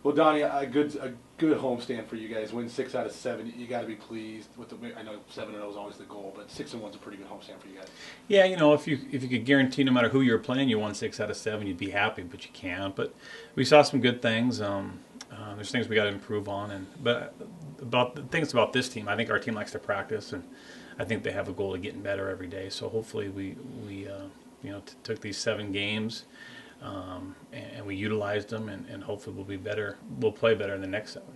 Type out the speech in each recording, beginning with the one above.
Well, Donnie, a good homestand for you guys. Win 6 out of 7. You got to be pleased with the. I know 7-0 is always the goal, but 6-1's a pretty good homestand for you guys. Yeah, you know, if you could guarantee no matter who you're playing, you won 6 out of 7, you'd be happy, but you can't. But we saw some good things. There's things we got to improve on, but about the things about this team, I think our team likes to practice, and I think they have a goal of getting better every day. So hopefully we took these 7 games. And we utilized them, and hopefully we'll be better. We'll play better in the next 7.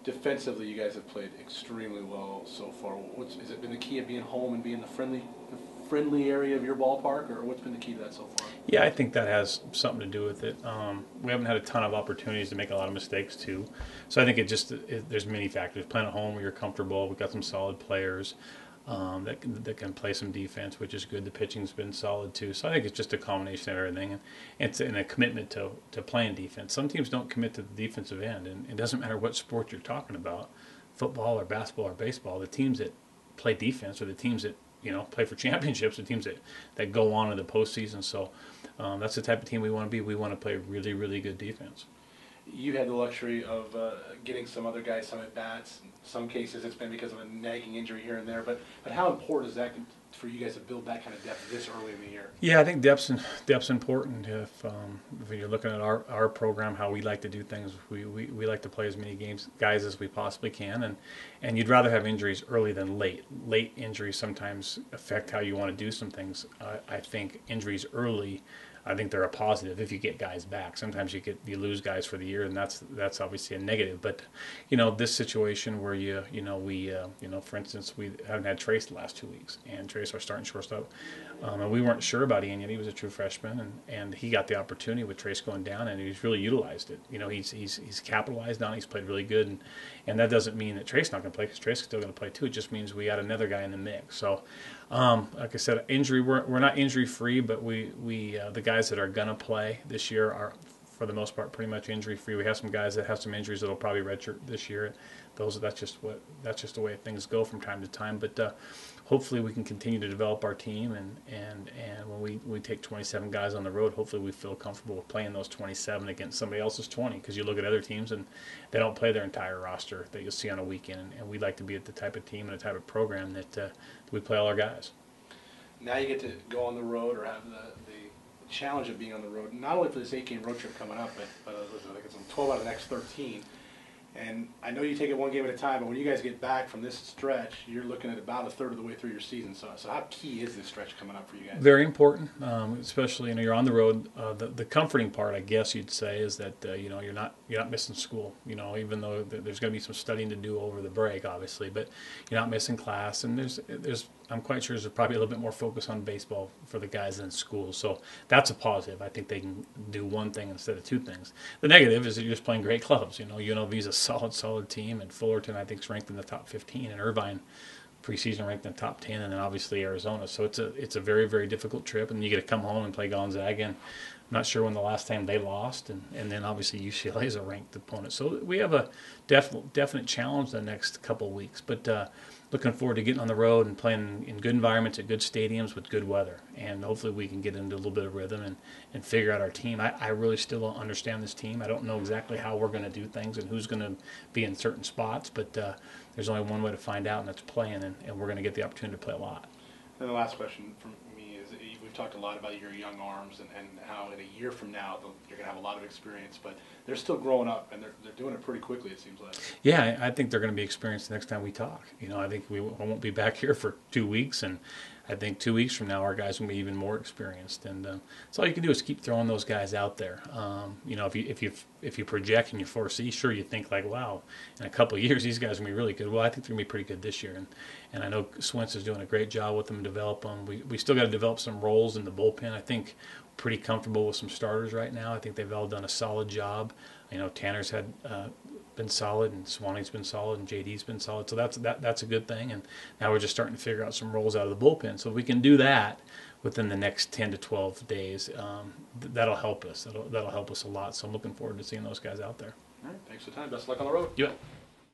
Defensively, you guys have played extremely well so far. Has it been the key of being home and being the friendly area of your ballpark, or what's been the key to that so far? Yeah, I think that has something to do with it. We haven't had a ton of opportunities to make a lot of mistakes too, so I think there's many factors. Playing at home where you're comfortable, we've got some solid players. That can play some defense, which is good. The pitching's been solid too, so I think it's just a combination of everything, and it's a commitment to playing defense. Some teams don't commit to the defensive end, and it doesn't matter what sport you're talking about, football or basketball or baseball. The teams that play defense are the teams that play for championships, the teams that go on to the postseason. So that's the type of team we want to be. We want to play really, really good defense. You had the luxury of getting some other guys some at bats. In some cases, it's been because of a nagging injury here and there. But how important is that for you guys to build that kind of depth this early in the year? Yeah, I think depth's important. If you're looking at our program, how we like to do things, we like to play as many guys as we possibly can, and you'd rather have injuries early than late. Late injuries sometimes affect how you want to do some things. I think injuries early, I think they're a positive if you get guys back. Sometimes you lose guys for the year, and that's obviously a negative. But this situation where for instance, we haven't had Trace the last 2 weeks, and Trace our starting shortstop, and we weren't sure about Ian yet. He was a true freshman, and he got the opportunity with Trace going down, and he's really utilized it. He's capitalized on it. He's played really good, and that doesn't mean that Trace's not going to play, because Trace's still going to play too. It just means we got another guy in the mix. So, like I said, we're not injury free, but the guys that are going to play this year are, for the most part, pretty much injury free. We have some guys that have some injuries that'll probably redshirt this year. That's just the way things go from time to time. But hopefully we can continue to develop our team, and when we take 27 guys on the road, hopefully we feel comfortable with playing those 27 against somebody else's 20. Because you look at other teams and they don't play their entire roster that you'll see on a weekend, and we like to be at the type of team and the type of program that we play all our guys. Now you get to go on the road, or have the challenge of being on the road, not only for this 8-game road trip coming up, but I think it's 12 out of the next 13. And I know you take it one game at a time, but when you guys get back from this stretch, you're looking at about a third of the way through your season. So how key is this stretch coming up for you guys? Very important, especially you're on the road. The comforting part, I guess you'd say, is that you're not missing school. Even though there's going to be some studying to do over the break, obviously, but you're not missing class. And there's I'm quite sure there's probably a little bit more focus on baseball for the guys in school. So that's a positive. I think they can do one thing instead of 2 things. The negative is that you're just playing great clubs. UNLV's a solid team, and Fullerton, I think, is ranked in the top 15, and Irvine preseason ranked in the top 10, and then obviously Arizona. So it's a very, very difficult trip, and you get to come home and play Gonzaga. And I'm not sure when the last time they lost, and then obviously UCLA is a ranked opponent. So we have a definite challenge the next couple of weeks, but looking forward to getting on the road and playing in good environments at good stadiums with good weather, and hopefully we can get into a little bit of rhythm and figure out our team. I really still don't understand this team. I don't know exactly how we're going to do things and who's going to be in certain spots, but there's only one way to find out, and that's playing, and we're going to get the opportunity to play a lot. And the last question from me is, we've talked a lot about your young arms and how in a year from now you're going to have a lot of experience, but they're still growing up, and they're doing it pretty quickly, it seems like. Yeah, I think they're going to be experienced the next time we talk. I think I won't be back here for 2 weeks, and I think 2 weeks from now our guys will be even more experienced. And so all you can do is keep throwing those guys out there. If you project and you foresee, sure, you think like, wow, in a couple of years these guys are going to be really good. Well, I think they're going to be pretty good this year, and I know Swenson's doing a great job with them, develop them. We still got to develop some roles in the bullpen. I think pretty comfortable with some starters right now. I think they've all done a solid job. Tanner's had been solid, and Swanee's been solid, and JD's been solid. So that's a good thing. And now we're just starting to figure out some roles out of the bullpen. So if we can do that within the next 10 to 12 days, that'll help us. That'll help us a lot. So I'm looking forward to seeing those guys out there. All right. Thanks for the time. Best of luck on the road. You bet.